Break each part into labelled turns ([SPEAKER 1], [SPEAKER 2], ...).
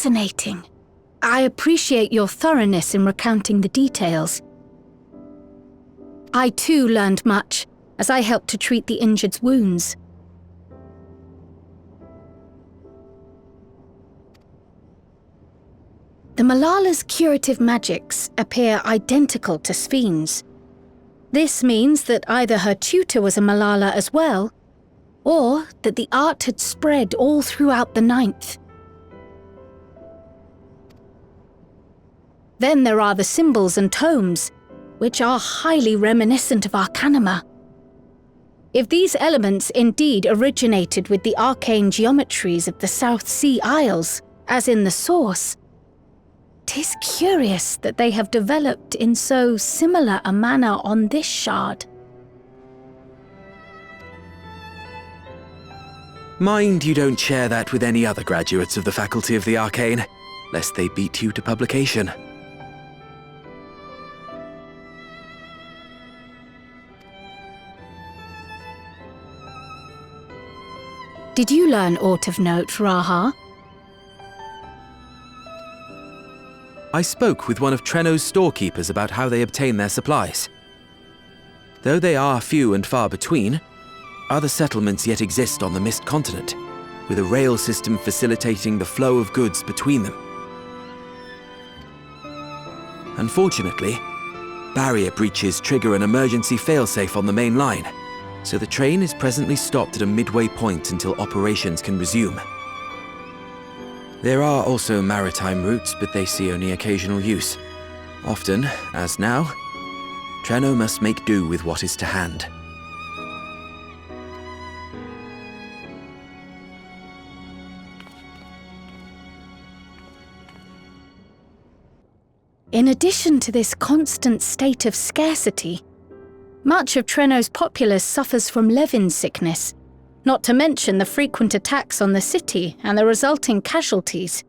[SPEAKER 1] Fascinating. I appreciate your thoroughness in recounting the details. I too learned much, as I helped to treat the injured's wounds. The Malala's curative magics appear identical to Spheen's. This means that either her tutor was a Malala as well, or that the art had spread all throughout the Ninth. Then there are the symbols and tomes, which are highly reminiscent of Arcanima. If these elements indeed originated with the arcane geometries of the South Sea Isles, as in the source, 'tis curious that they have developed in so similar a manner on this shard.
[SPEAKER 2] Mind you don't share that with any other graduates of the Faculty of the Arcane, lest they beat you to publication.
[SPEAKER 1] Did you learn aught of note, Raha?
[SPEAKER 2] I spoke with one of Treno's storekeepers about how they obtain their supplies. Though they are few and far between, other settlements yet exist on the Mist Continent, with a rail system facilitating the flow of goods between them. Unfortunately, barrier breaches trigger an emergency failsafe on the main line, so the train is presently stopped at a midway point until operations can resume. There are also maritime routes, but they see only occasional use. Often, as now, Treno must make do with what is to hand.
[SPEAKER 1] In addition to this constant state of scarcity, much of Treno's populace suffers from Levin sickness, not to mention the frequent attacks on the city and the resulting casualties.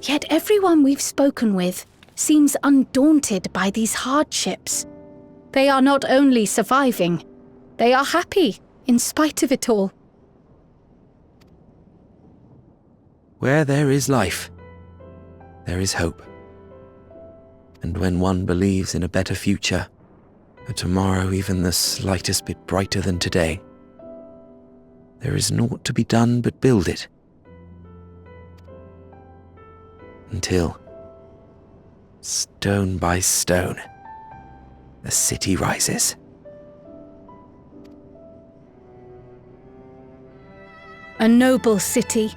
[SPEAKER 1] Yet everyone we've spoken with seems undaunted by these hardships. They are not only surviving, they are happy in spite of it all.
[SPEAKER 2] Where there is life, there is hope. And when one believes in a better future, a tomorrow even the slightest bit brighter than today, there is naught to be done but build it. Until, stone by stone, the city rises.
[SPEAKER 1] A noble city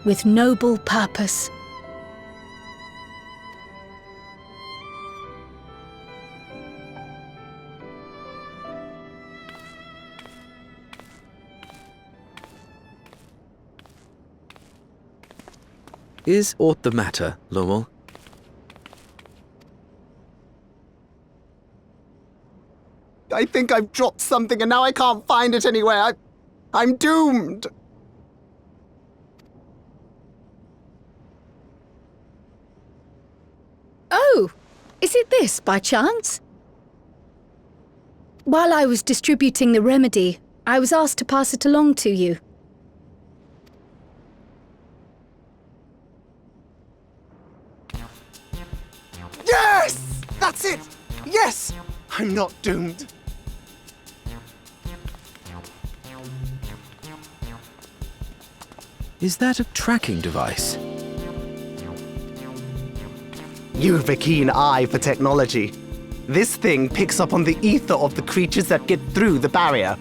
[SPEAKER 1] with noble purpose.
[SPEAKER 2] Is aught the matter, Lowell?
[SPEAKER 3] I think I've dropped something and now I can't find it anywhere. I'm doomed.
[SPEAKER 1] Oh, is it this by chance? While I was distributing the remedy, I was asked to pass it along to you.
[SPEAKER 3] Yes! That's it! Yes! I'm not doomed.
[SPEAKER 2] Is that a tracking device?
[SPEAKER 3] You've a keen eye for technology. This thing picks up on the ether of the creatures that get through the barrier.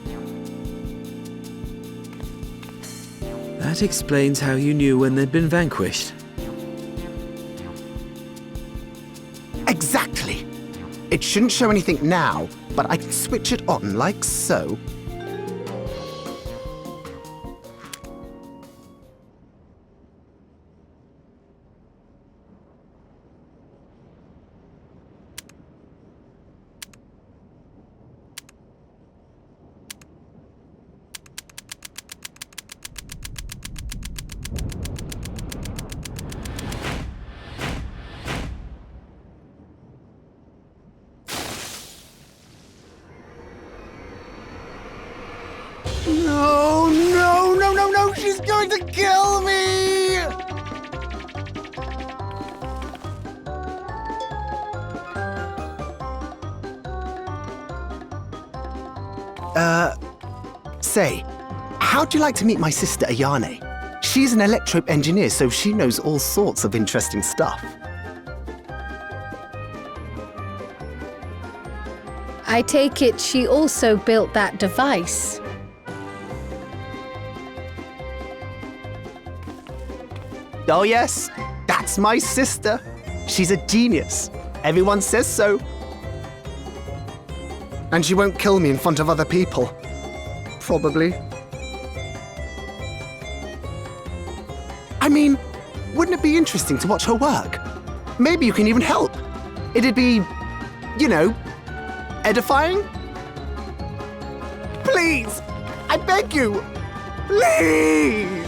[SPEAKER 2] That explains how you knew when they'd been vanquished.
[SPEAKER 3] Exactly. It shouldn't show anything now, but I can switch it on like so. No, no, no, no, no! She's going to kill me! Say, how'd you like to meet my sister Ayane? She's an electrope engineer, so she knows all sorts of interesting stuff.
[SPEAKER 1] I take it she also built that device.
[SPEAKER 3] Oh yes, that's my sister. She's a genius. Everyone says so. And she won't kill me in front of other people. Probably. I mean, wouldn't it be interesting to watch her work? Maybe you can even help. It'd be, you know, edifying? Please! I beg you! Please!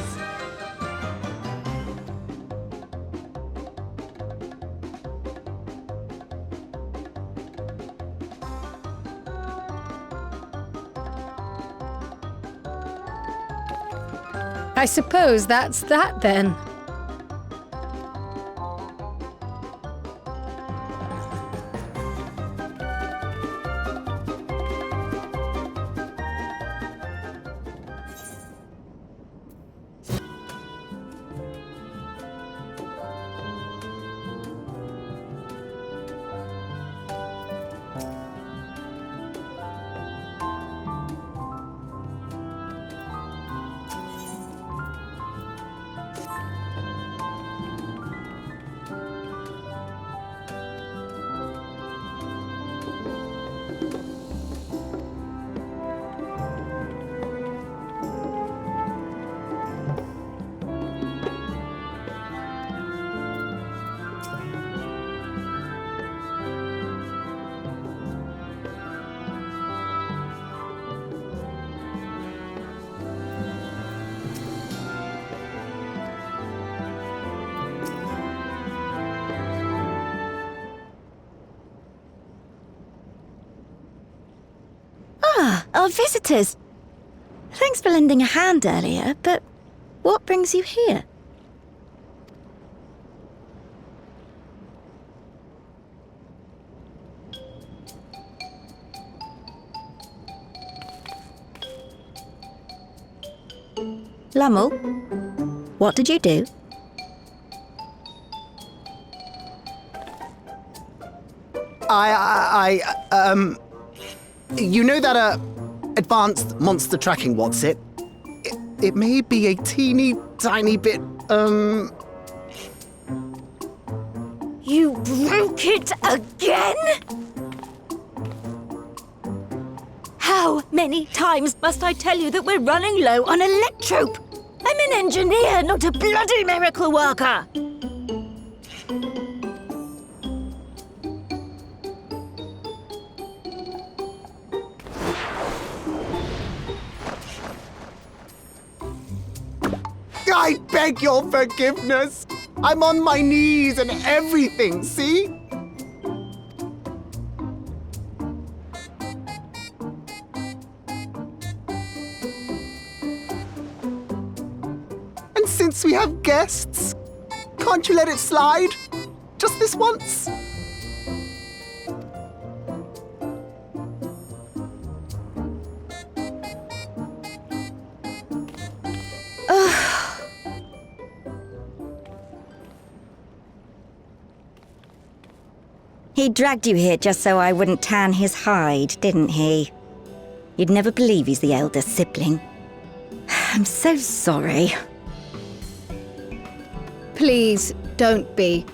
[SPEAKER 1] I suppose that's that then.
[SPEAKER 4] Our visitors. Thanks for lending a hand earlier, but what brings you here? Lummel, what did you do?
[SPEAKER 3] You know that, advanced monster tracking what's it? It may be a teeny tiny bit,
[SPEAKER 4] You broke it again? How many times must I tell you that we're running low on electrope? I'm an engineer, not a bloody miracle worker.
[SPEAKER 3] I beg your forgiveness. I'm on my knees and everything, see? And since we have guests, can't you let it slide? Just this once?
[SPEAKER 4] He dragged you here just so I wouldn't tan his hide, didn't he? You'd never believe he's the elder sibling. I'm so sorry.
[SPEAKER 1] Please, don't be.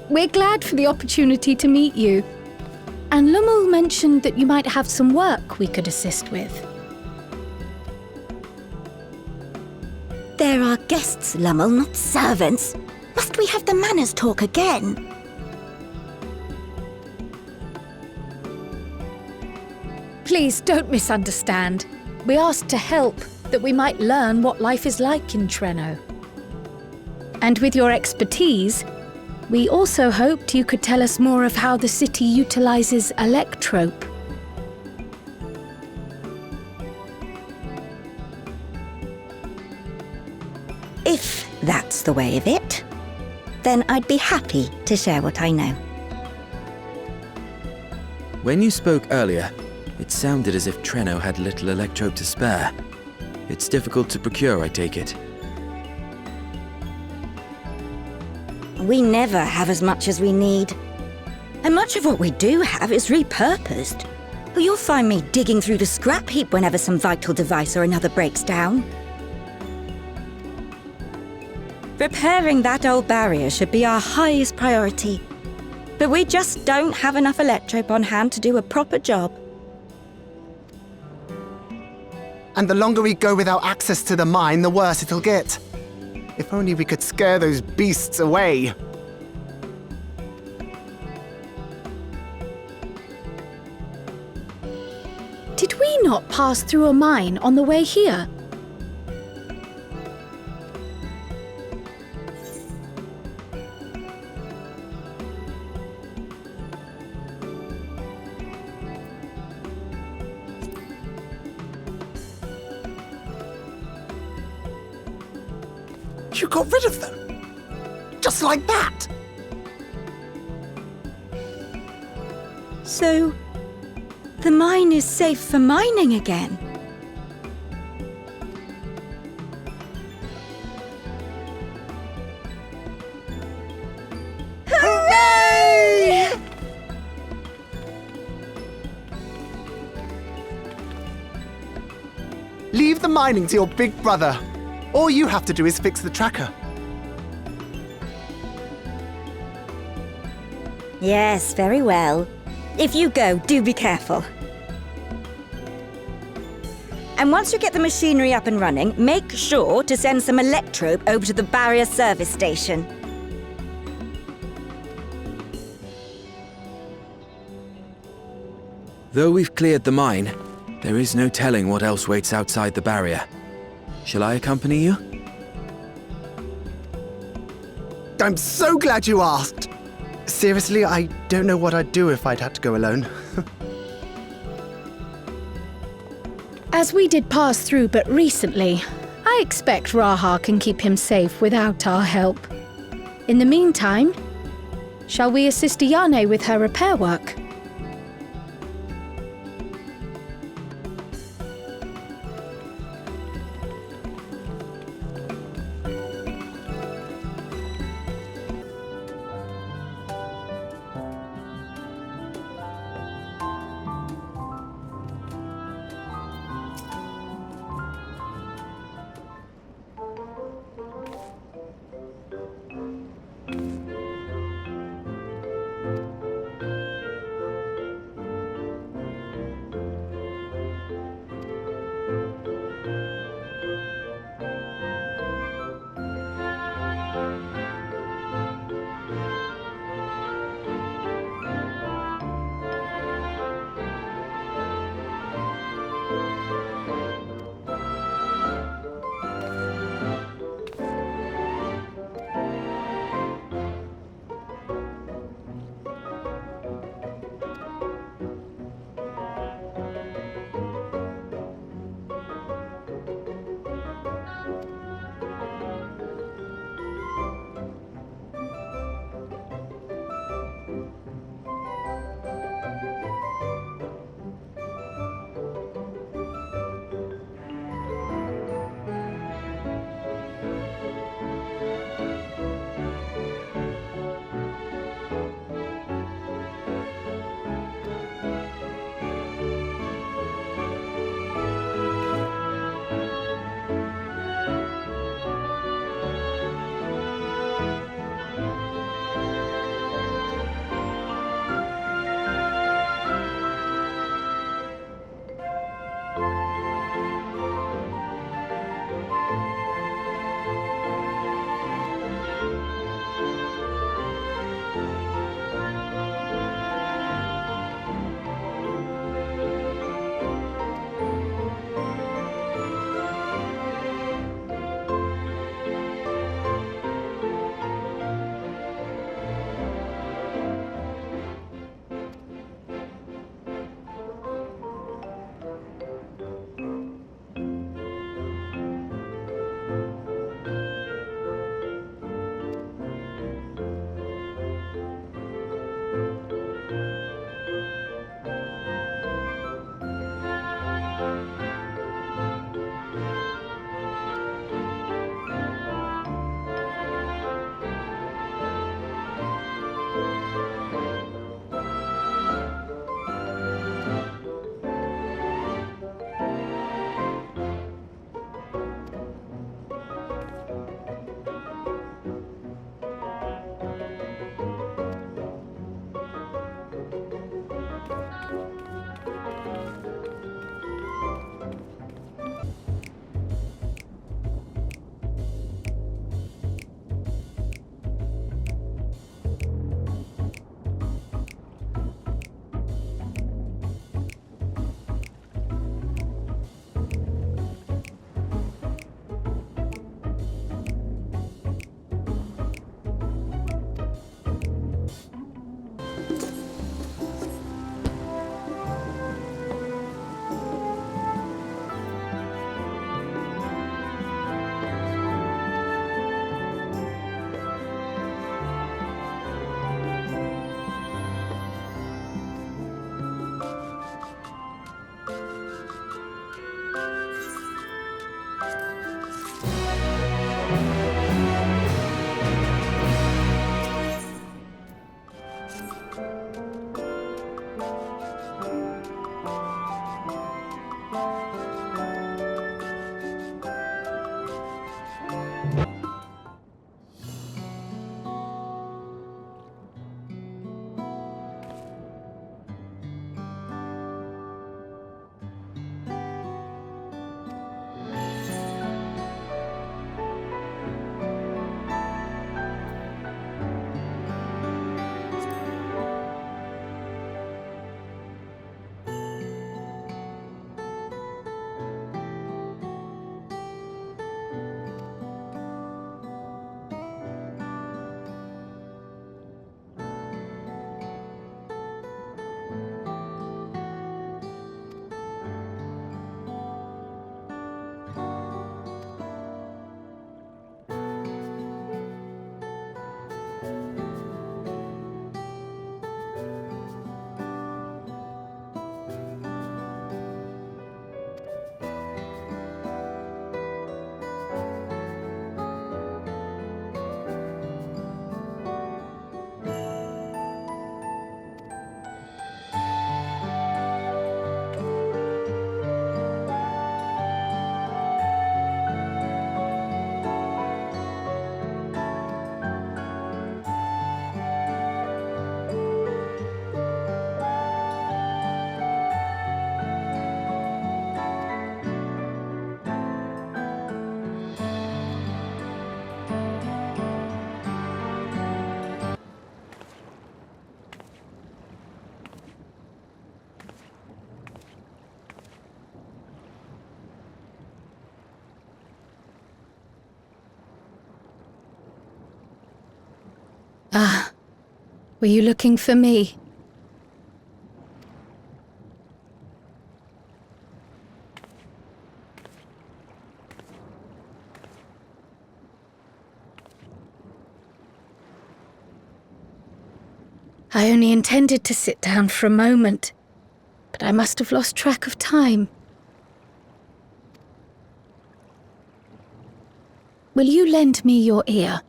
[SPEAKER 1] We're glad for the opportunity to meet you. And Lummel mentioned that you might have some work we could assist with.
[SPEAKER 4] There are guests, Lummel, not servants. Must we have the manners talk again?
[SPEAKER 1] Please don't misunderstand. We asked to help, that we might learn what life is like in Treno. And with your expertise, we also hoped you could tell us more of how the city utilizes electrope.
[SPEAKER 4] If that's the way of it, then I'd be happy to share what I know.
[SPEAKER 2] When you spoke earlier, It sounded as if Treno had little electrope to spare. It's difficult to procure, I take it.
[SPEAKER 4] We never have as much as we need. And much of what we do have is repurposed. You'll find me digging through the scrap heap whenever some vital device or another breaks down. Repairing that old barrier should be our highest priority. But we just don't have enough electrope on hand to do a proper job.
[SPEAKER 3] And the longer we go without access to the mine, the worse it'll get. If only we could scare those beasts away.
[SPEAKER 1] Did we not pass through a mine on the way here?
[SPEAKER 3] You got rid of them? Just like that?
[SPEAKER 4] So, the mine is safe for mining again?
[SPEAKER 3] Hooray! Leave the mining to your big brother. All you have to do is fix the tracker.
[SPEAKER 4] Yes, very well. If you go, do be careful. And once you get the machinery up and running, make sure to send some electrope over to the barrier service station.
[SPEAKER 2] Though we've cleared the mine, there is no telling what else waits outside the barrier. Shall I accompany you?
[SPEAKER 3] I'm so glad you asked. Seriously, I don't know what I'd do if I'd had to go alone.
[SPEAKER 1] As we did pass through but recently, I expect Raha can keep him safe without our help. In the meantime, shall we assist Ayane with her repair work? Ah, were you looking for me? I only intended to sit down for a moment, but I must have lost track of time. Will you lend me your ear?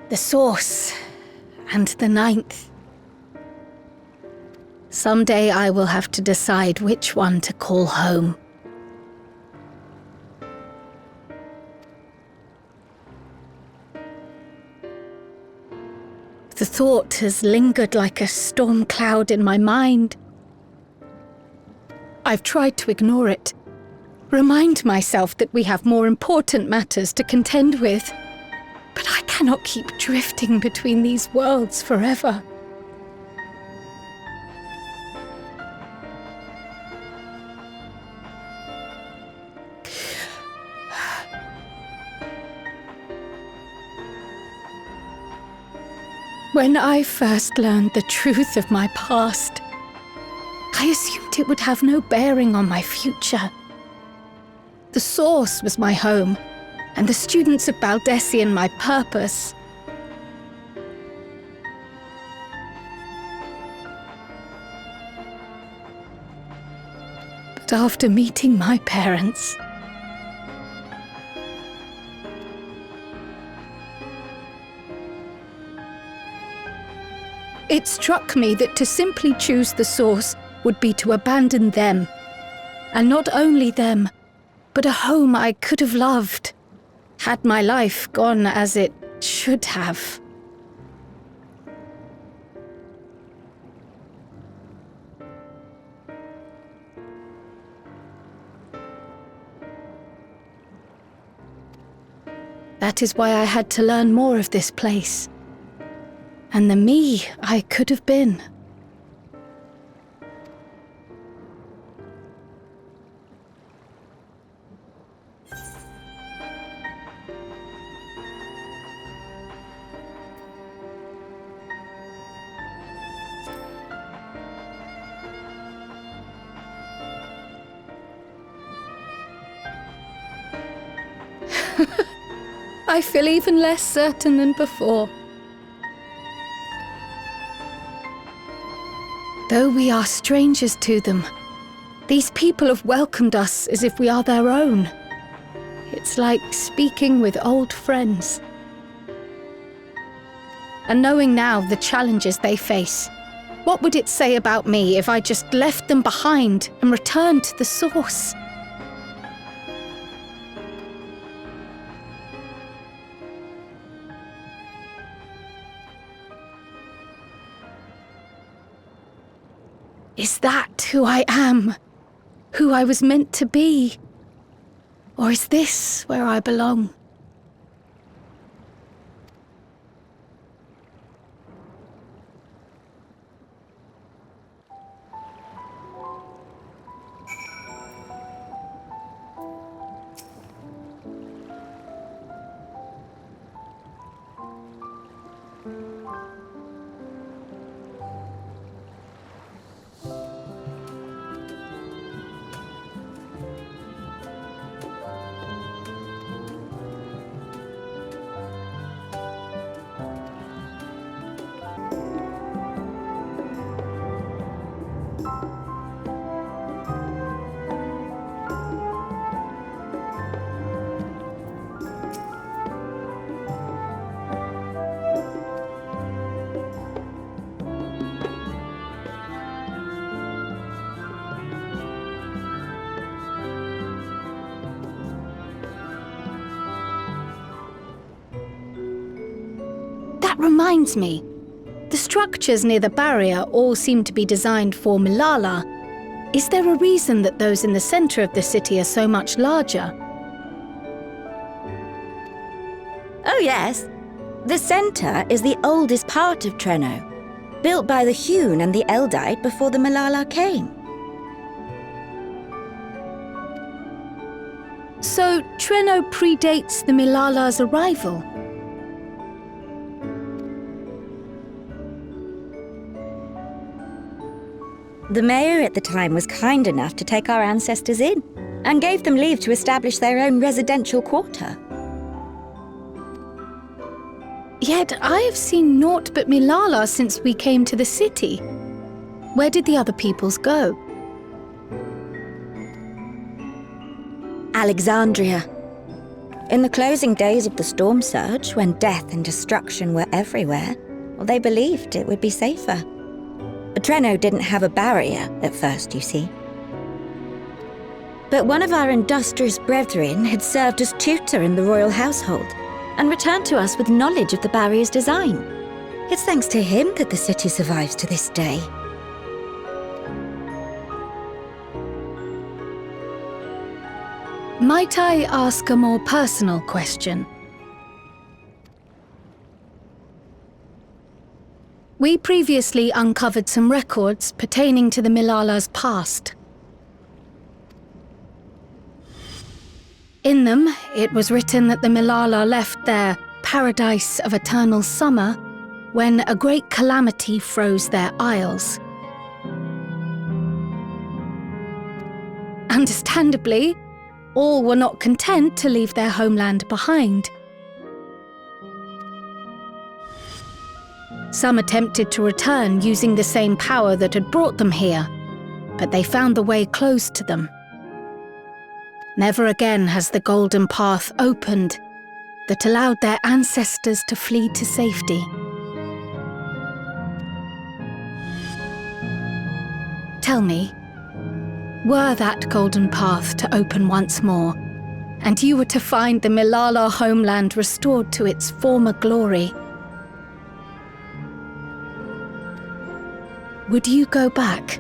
[SPEAKER 1] The source and the ninth. Someday I will have to decide which one to call home. The thought has lingered like a storm cloud in my mind. I've tried to ignore it, remind myself that we have more important matters to contend with, but I cannot keep drifting between these worlds forever. When I first learned the truth of my past, I assumed it would have no bearing on my future. The source was my home, and the students of Baldessian my purpose. But after meeting my parents, it struck me that to simply choose the source would be to abandon them. And not only them, but a home I could have loved, had my life gone as it should have. That is why I had to learn more of this place. And the me I could have been. I feel even less certain than before. Though we are strangers to them, these people have welcomed us as if we are their own. It's like speaking with old friends. And knowing now the challenges they face, what would it say about me if I just left them behind and returned to the source? Is that who I am? Who I was meant to be? Or is this where I belong? That reminds me. The structures near the barrier all seem to be designed for Malala. Is there a reason that those in the center of the city are so much larger?
[SPEAKER 4] Oh yes. The center is the oldest part of Treno, built by the Hune and the Eldite before the Malala came.
[SPEAKER 1] So Treno predates the Milala's arrival?
[SPEAKER 4] The mayor at the time was kind enough to take our ancestors in and gave them leave to establish their own residential quarter.
[SPEAKER 1] Yet I have seen naught but Milala since we came to the city. Where did the other peoples go?
[SPEAKER 4] Alexandria. In the closing days of the storm surge, when death and destruction were everywhere, they believed it would be safer. Treno didn't have a barrier at first, you see. But one of our industrious brethren had served as tutor in the royal household and returned to us with knowledge of the barrier's design. It's thanks to him that the city survives to this day.
[SPEAKER 1] Might I ask a more personal question? We previously uncovered some records pertaining to the Milala's past. In them, it was written that the Milala left their paradise of eternal summer when a great calamity froze their isles. Understandably, all were not content to leave their homeland behind. Some attempted to return using the same power that had brought them here, but they found the way closed to them. Never again has the golden path opened that allowed their ancestors to flee to safety. Tell me, were that golden path to open once more, and you were to find the Milala homeland restored to its former glory, would you go back?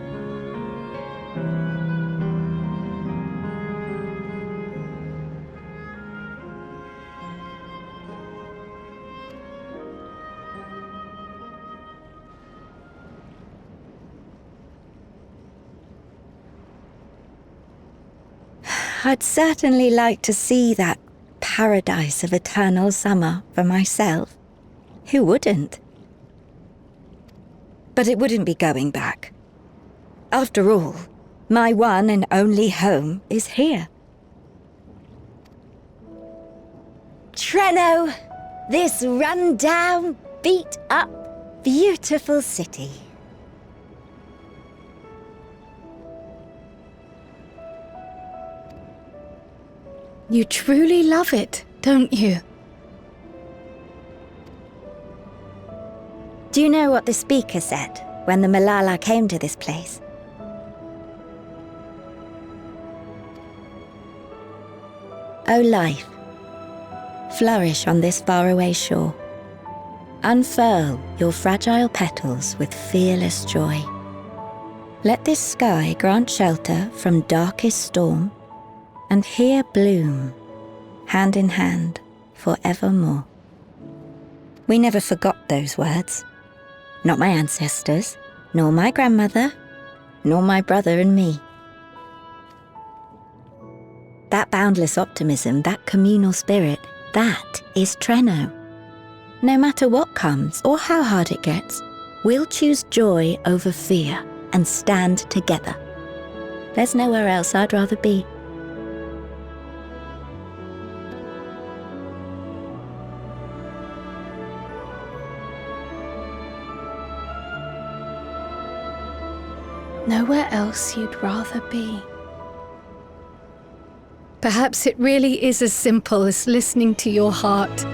[SPEAKER 4] I'd certainly like to see that paradise of eternal summer for myself. Who wouldn't? But it wouldn't be going back. After all, my one and only home is here. Treno, this run-down, beat-up, beautiful city.
[SPEAKER 1] You truly love it, don't you?
[SPEAKER 4] Do you know what the speaker said when the Milala came to this place? O life, flourish on this faraway shore. Unfurl your fragile petals with fearless joy. Let this sky grant shelter from darkest storm, and here bloom, hand in hand, forevermore. We never forgot those words. Not my ancestors, nor my grandmother, nor my brother and me. That boundless optimism, that communal spirit, that is Treno. No matter what comes or how hard it gets, we'll choose joy over fear and stand together. There's nowhere else I'd rather be.
[SPEAKER 1] Nowhere else you'd rather be. Perhaps it really is as simple as listening to your heart.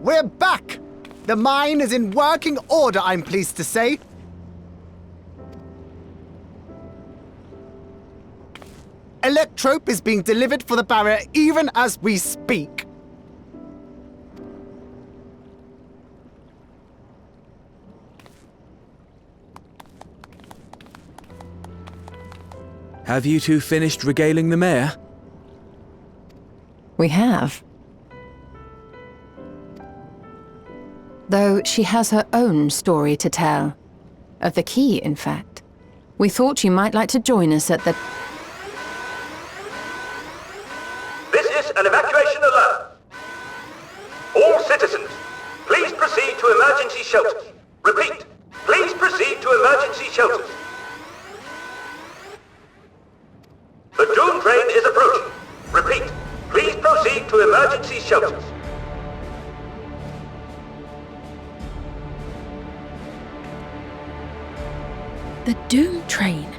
[SPEAKER 3] We're back! The mine is in working order, I'm pleased to say. Electrope is being delivered for the barrier even as we speak.
[SPEAKER 2] Have you two finished regaling the mayor?
[SPEAKER 5] We have. Though she has her own story to tell. Of the key, in fact. We thought you might like to join us at the...
[SPEAKER 6] This is an evacuation alert. All citizens, please proceed to emergency shelters. Repeat, please proceed to emergency shelters. The Dawntrail is approaching. Repeat, please proceed to emergency shelters.
[SPEAKER 1] The Dawntrail?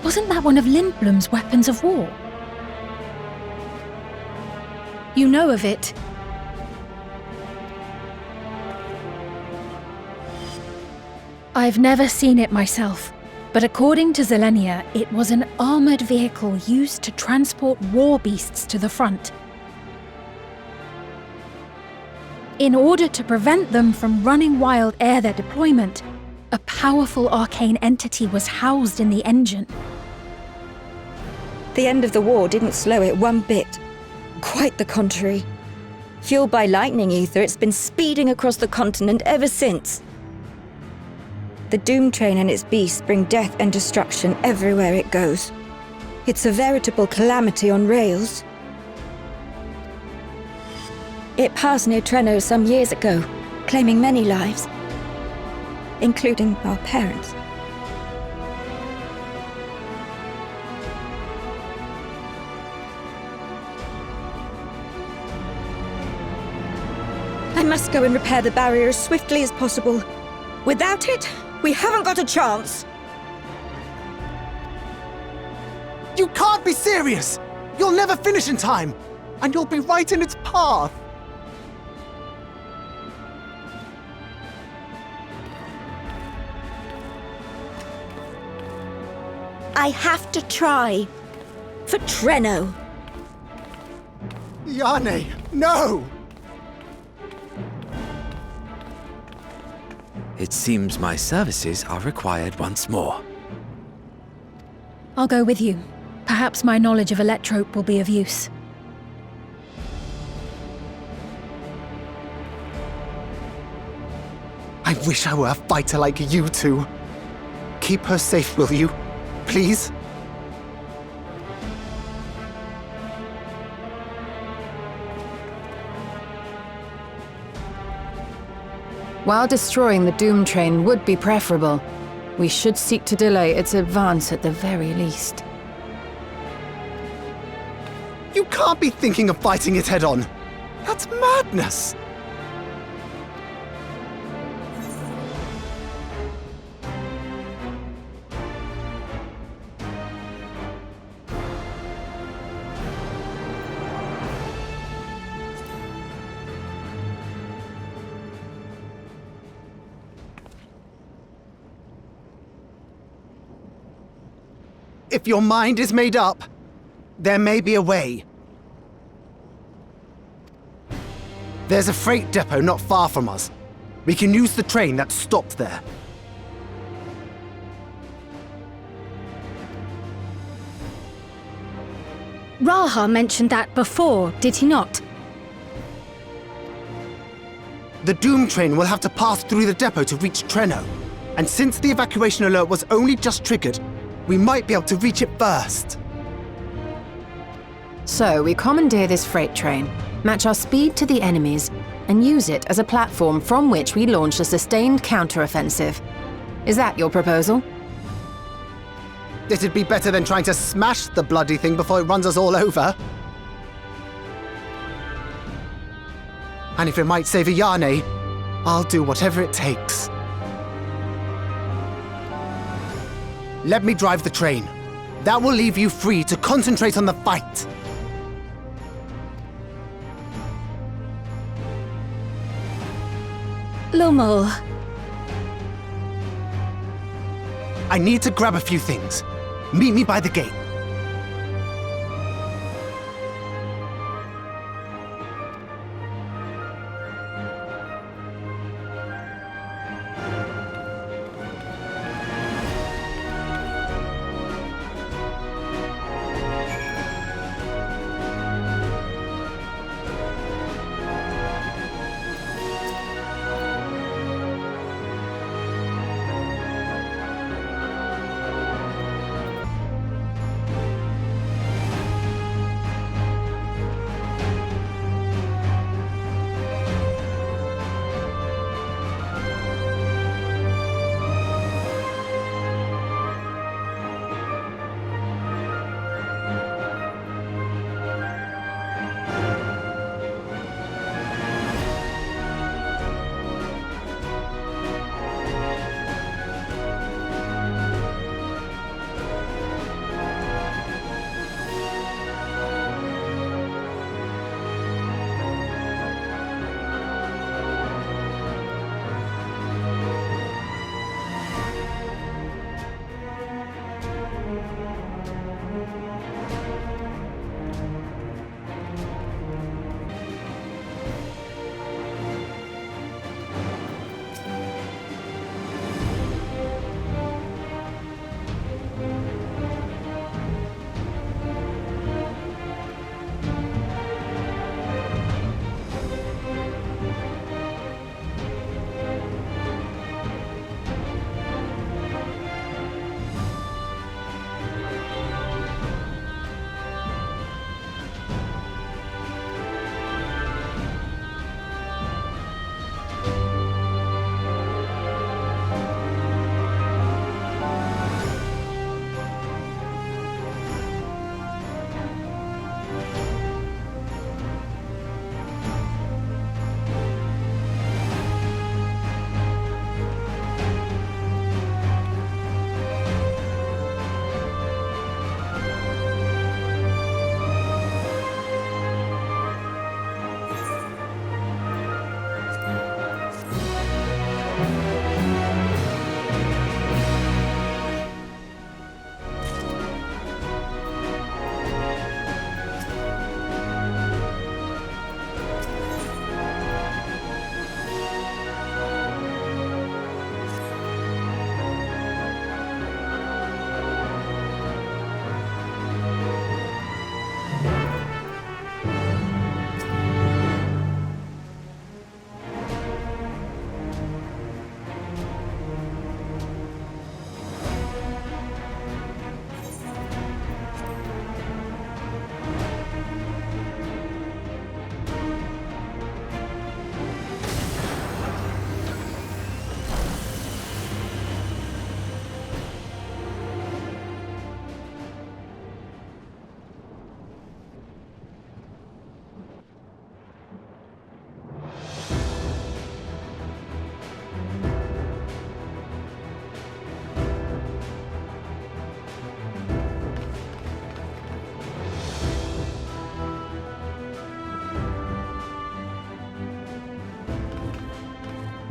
[SPEAKER 1] Wasn't that one of Lindblom's weapons of war? You know of it? I've never seen it myself, but according to Zelenia, it was an armoured vehicle used to transport war beasts to the front. In order to prevent them from running wild ere their deployment, a powerful arcane entity was housed in the engine.
[SPEAKER 4] The end of the war didn't slow it one bit. Quite the contrary. Fueled by lightning ether, it's been speeding across the continent ever since. The Dawntrail and its beasts bring death and destruction everywhere it goes. It's a veritable calamity on rails. It passed near Trenno some years ago, claiming many lives, including our parents. I must go and repair the barrier as swiftly as possible. Without it, we haven't got a chance.
[SPEAKER 3] You can't be serious! You'll never finish in time, and you'll be right in its path.
[SPEAKER 4] I have to try. For Trenno.
[SPEAKER 3] Yane, no!
[SPEAKER 2] It seems my services are required once more.
[SPEAKER 1] I'll go with you. Perhaps my knowledge of Electrope will be of use.
[SPEAKER 3] I wish I were a fighter like you two. Keep her safe, will you? Please?
[SPEAKER 5] While destroying the Dawntrail would be preferable, we should seek to delay its advance at the very least.
[SPEAKER 3] You can't be thinking of fighting it head-on. That's madness! If your mind is made up, there may be a way. There's a freight depot not far from us. We can use the train that's stopped there.
[SPEAKER 1] Raha mentioned that before, did he not?
[SPEAKER 3] The Dawntrail will have to pass through the depot to reach Trenno. And since the evacuation alert was only just triggered, we might be able to reach it first.
[SPEAKER 5] So we commandeer this freight train, match our speed to the enemy's, and use it as a platform from which we launch a sustained counter-offensive. Is that your proposal?
[SPEAKER 3] It'd be better than trying to smash the bloody thing before it runs us all over. And if it might save Yane, I'll do whatever it takes. Let me drive the train. That will leave you free to concentrate on the fight.
[SPEAKER 1] Lummel.
[SPEAKER 3] I need to grab a few things. Meet me by the gate.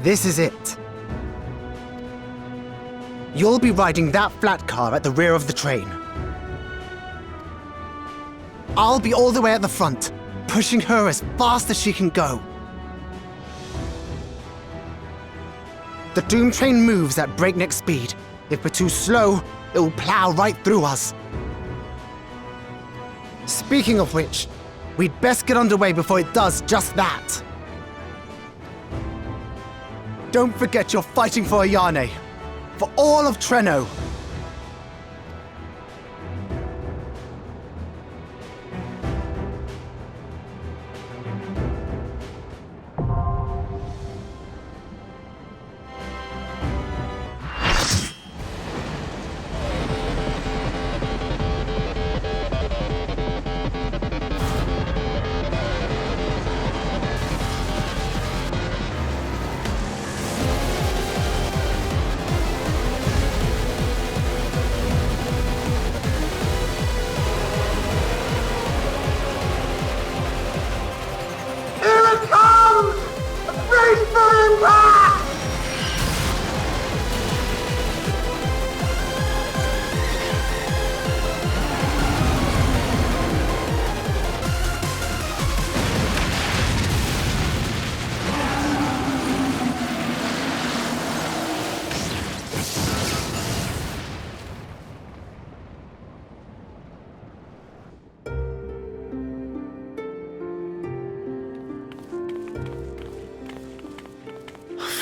[SPEAKER 3] This is it. You'll be riding that flat car at the rear of the train. I'll be all the way at the front, pushing her as fast as she can go. The Doom train moves at breakneck speed. If we're too slow, it will plow right through us. Speaking of which, we'd best get underway before it does just that. Don't forget you're fighting for Ayane, for all of Treno.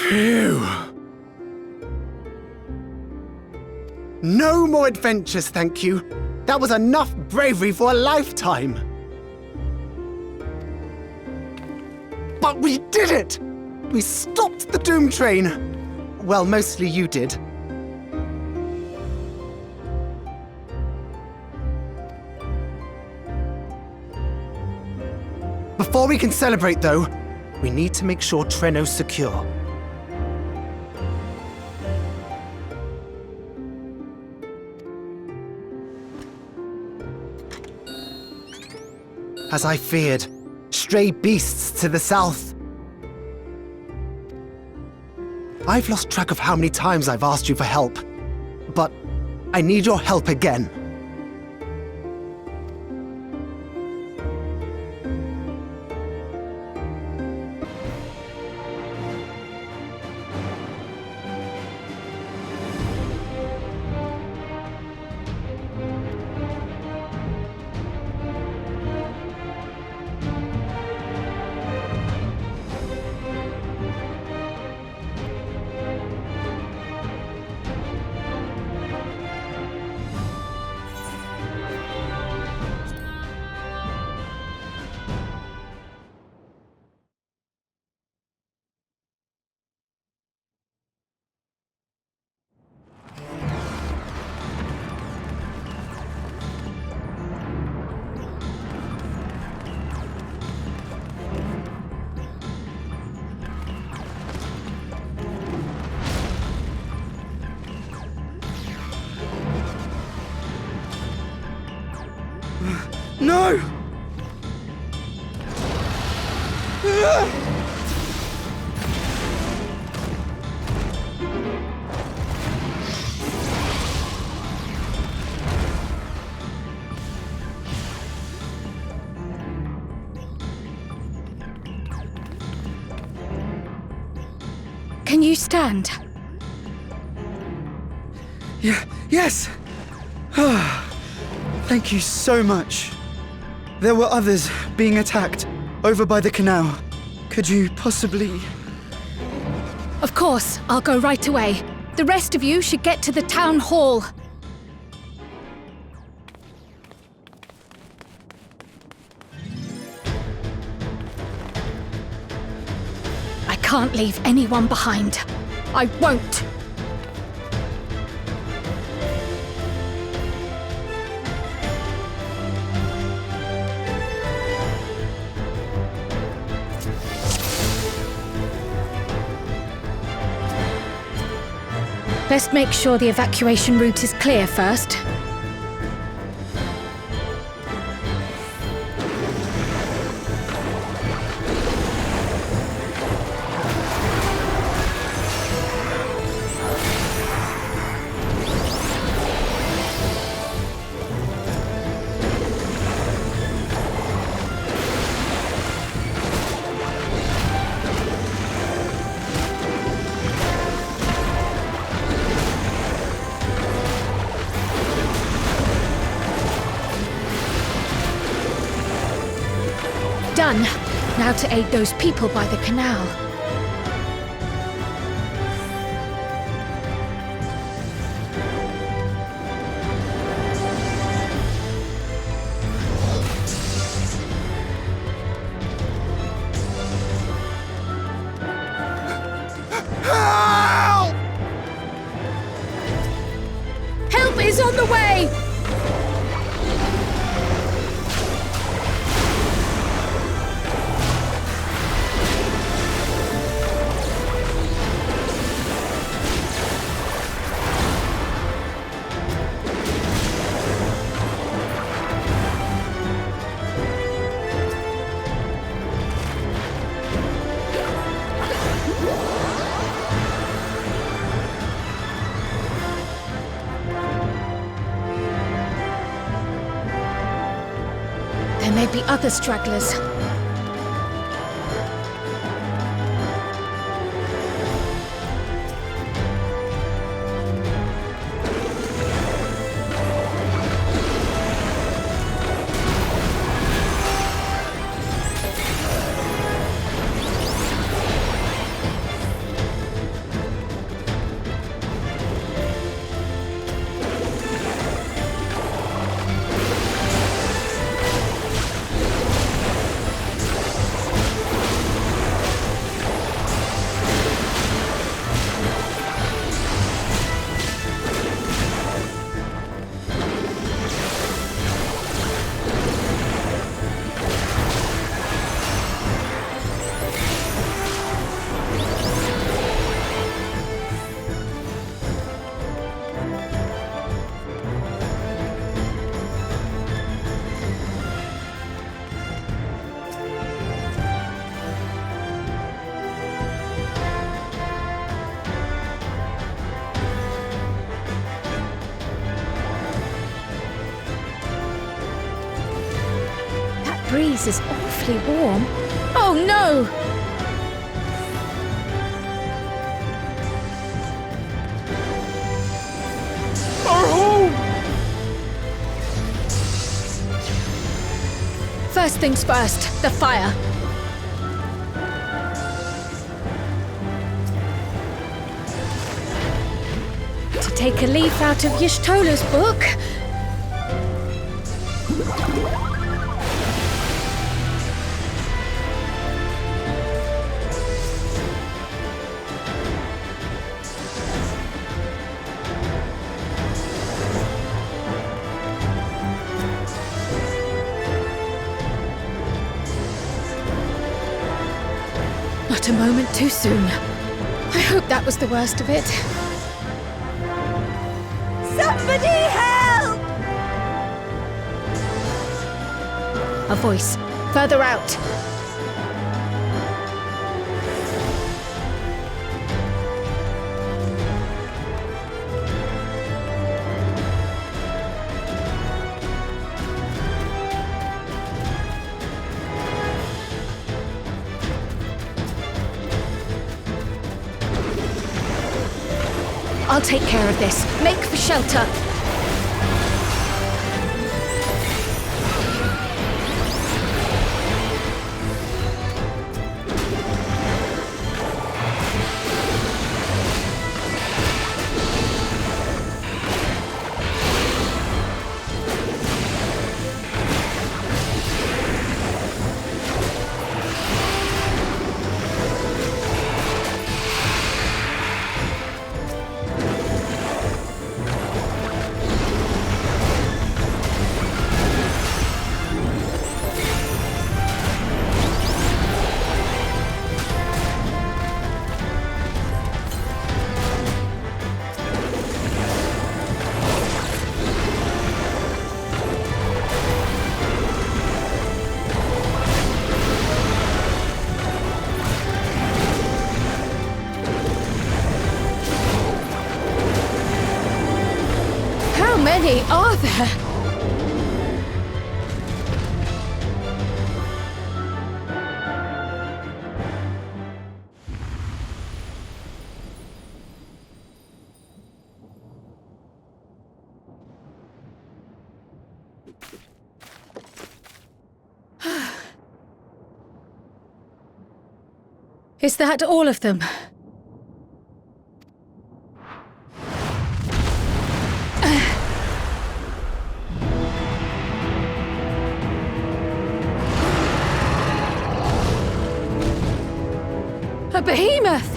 [SPEAKER 3] Phew. No more adventures, thank you. That was enough bravery for a lifetime. But we did it! We stopped the Doom Train. Well, mostly you did. Before we can celebrate, though, we need to make sure Treno's secure. As I feared, stray beasts to the south. I've lost track of how many times I've asked you for help, but I need your help again.
[SPEAKER 7] No!
[SPEAKER 1] Can you stand?
[SPEAKER 7] Yes! Thank you so much. There were others being attacked over by the canal. Could you possibly...
[SPEAKER 1] Of course, I'll go right away. The rest of you should get to the town hall. I can't leave anyone behind. I won't. Best make sure the evacuation route is clear first. Done. Now to aid those people by the canal.
[SPEAKER 3] Help!
[SPEAKER 1] Help is on the way! There may be other stragglers. breeze is awfully warm. Oh no! First things first, the fire. To take a leaf out of Y'shtola's book. Not a moment too soon. I hope that was the worst of it.
[SPEAKER 4] Somebody help!
[SPEAKER 1] A voice. Further out. I'll take care of this. Make for shelter. How many are there? Is that all of them? A behemoth!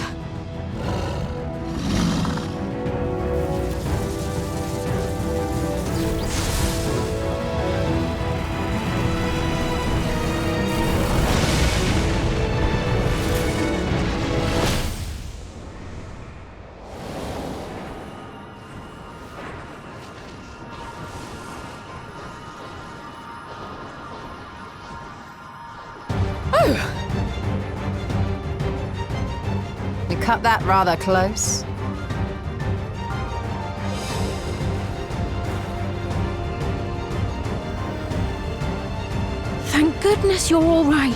[SPEAKER 5] You cut that rather close.
[SPEAKER 1] Thank goodness you're all right.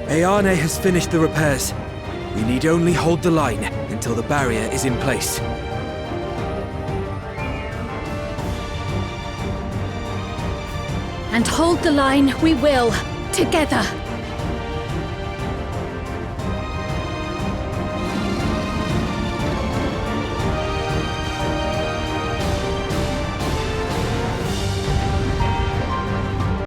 [SPEAKER 2] Ayane has finished the repairs. We need only hold the line until the barrier is in place.
[SPEAKER 1] And hold the line we will, together.